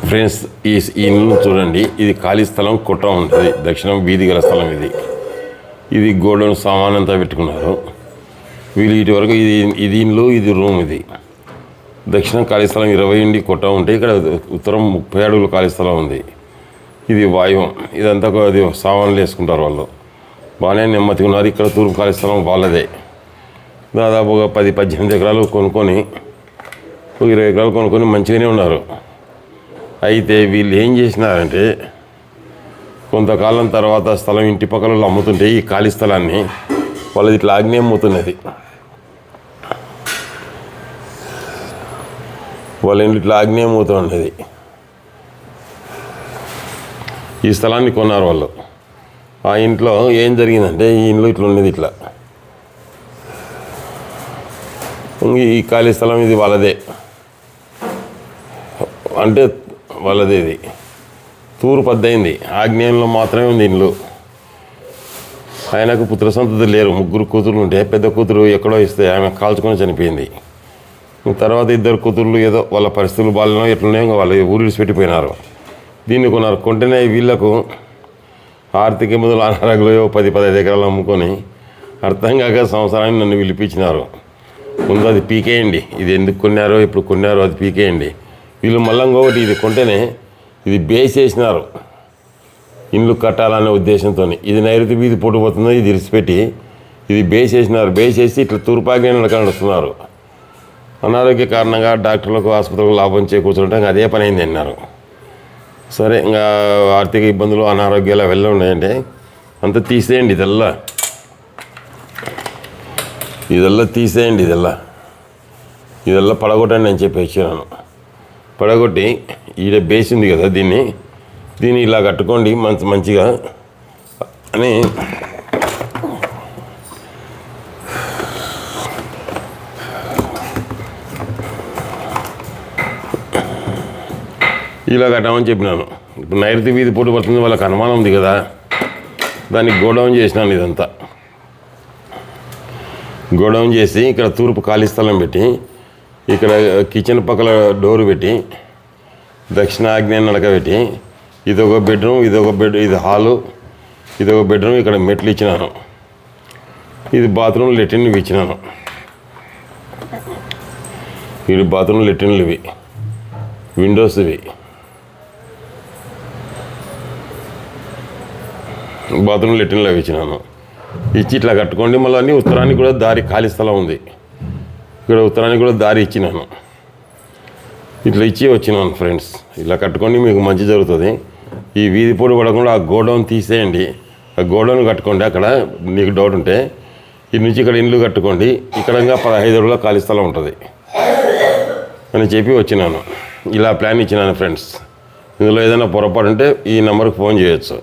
Friends, ఈ ఇల్లు చూడండి. ఇది ఖాళీ స్థలం కుట్ర ఉంటుంది. దక్షిణం వీధి గల స్థలం ఇది గోడౌన్ సామాన్ అంతా పెట్టుకున్నారు వీళ్ళు. ఇటు వరకు ఇది ఇల్లు, ఇది రూమ్. ఇది దక్షిణం ఖాళీ స్థలం 20 ఉండి కుట్ర ఉంటే, ఇక్కడ ఉత్తరం 30 అడుగులు ఖాళీ స్థలం ఉంది. ఇది వాయువం. ఇదంతా అది సామాన్లు వేసుకుంటారు వాళ్ళు. బాగానే నెమ్మదిగా ఉన్నారు. ఇక్కడ తూర్పు ఖాళీ స్థలం వాళ్ళదే. దాదాపుగా 10-18 ఎకరాలు కొనుక్కొని, 20 ఎకరాలు కొనుక్కొని మంచిగానే ఉన్నారు. అయితే వీళ్ళు ఏం చేసినారంటే, కొంతకాలం తర్వాత స్థలం ఇంటి పక్కల అమ్ముతుంటే ఈ ఖాళీ స్థలాన్ని వాళ్ళది ఇట్లా ఆగ్నేయం అమ్ముతున్నది. వాళ్ళ ఇంట్లో ఇట్లా ఆగ్నేయం అమ్ముతూ ఉండేది. ఈ స్థలాన్ని కొన్నారు వాళ్ళు. ఆ ఇంట్లో ఏం జరిగిందంటే, ఈ ఇంట్లో ఇట్లా ఉండేది. ఇట్లా ఈ ఖాళీ స్థలం ఇది వాళ్ళదే, అంటే వాళ్ళదే. ఇది తూర్పు అద్దయింది, ఆగ్నేయంలో మాత్రమే ఉంది ఇల్లు. ఆయనకు పుత్ర సంతతి లేరు. 3 కూతుర్లు ఉంటే పెద్ద కూతురు ఎక్కడో ఇస్తే ఆమె కాల్చుకొని చనిపోయింది. తర్వాత 2 కూతుర్లు ఏదో వాళ్ళ పరిస్థితులు బాగాలేనో ఎట్లనే వాళ్ళు ఊరు విడిచిపెట్టిపోయినారు. దీన్ని కొన్నారు. కొంటేనే వీళ్ళకు ఆర్థిక ఇబ్బందులు, అనారోగ్యంలో 10-15 ఎకరాలు అమ్ముకొని అర్థం కాక సంవత్సరాన్ని నన్ను పిలిపించినారు. ముందు అది పీకేయండి, ఇది ఎందుకు కొన్నారో ఇప్పుడు కొన్నారో అది పీకేయండి. వీళ్ళు మళ్ళీ ఇంకొకటి, ఇది కొంటేనే ఇది బేస్ వేసినారు ఇల్లు కట్టాలనే ఉద్దేశంతో. ఇది నైరుతి వీధి పొట్టుపోతుందో ఇది ఇరిచిపెట్టి ఇది బేస్ వేసినారు. బేస్ వేసి ఇట్లా తూర్పాగ్నేయం నడుస్తున్నారు. అనారోగ్య కారణంగా డాక్టర్లకు, ఆసుపత్రులకు లాభం చేకూర్చుంటే ఇంకా అదే పని అయింది అన్నారు. సరే, ఇంకా ఆర్థిక ఇబ్బందులు, అనారోగ్యాలు వెళ్ళి ఉన్నాయంటే అంతా తీసేయండి, ఇదల్లా తీసేయండి, ఇదల్లా పడగొట్టండి అని చెప్పి వచ్చినాను. పడగొట్టి ఈడ బేస్ ఉంది కదా, దీన్ని ఇలా కట్టుకోండి మంచిగా అని ఇలా కట్టామని చెప్పినాను. ఇప్పుడు నైరుతి వీధి పోటీ పడుతుంది, వాళ్ళకి అనుమానం ఉంది కదా, దానికి గోడౌన్ చేసినాను. ఇదంతా గోడౌన్ చేసి ఇక్కడ తూర్పు ఖాళీ స్థలం పెట్టి, ఇక్కడ కిచెన్ పక్కల డోరు పెట్టి, దక్షిణ ఆగ్నేయం నడక పెట్టి, ఇదొక బెడ్రూమ్, ఇది హాలు, ఇదొక బెడ్రూమ్. ఇక్కడ మెట్లు ఇచ్చినాను. ఇది బాత్రూమ్, లెట్రిన్లు ఇచ్చినాను. ఇవి బాత్రూమ్, లెట్రిన్లు, ఇవి విండోస్, ఇవి బాత్రూమ్, లెట్రిన్లు అవి ఇచ్చినాను. ఇచ్చి ఇట్లా కట్టుకోండి. మళ్ళీ అన్నీ ఉత్తరానికి కూడా దారి ఖాళీ స్థలం ఉంది. ఇక్కడ ఉత్తరానికి కూడా దారి ఇచ్చినాను. ఇట్లా ఇచ్చి వచ్చినాను. ఫ్రెండ్స్, ఇలా కట్టుకోండి, మీకు మంచి జరుగుతుంది. ఈ వీధి పొడి పడకుండా ఆ గోడౌన్ తీసేయండి, ఆ గోడౌన్ కట్టుకోండి. అక్కడ నీకు డౌట్ ఉంటే ఇటు నుంచి ఇక్కడ ఇండ్లు కట్టుకోండి. ఇక్కడ 15 అడుగుల ఖాళీ స్థలం ఉంటుంది అని చెప్పి వచ్చినాను. ఇలా ప్లాన్ ఇచ్చినాను ఫ్రెండ్స్. ఇందులో ఏదైనా పొరపాటు ఉంటే ఈ నెంబర్కి ఫోన్ చేయొచ్చు.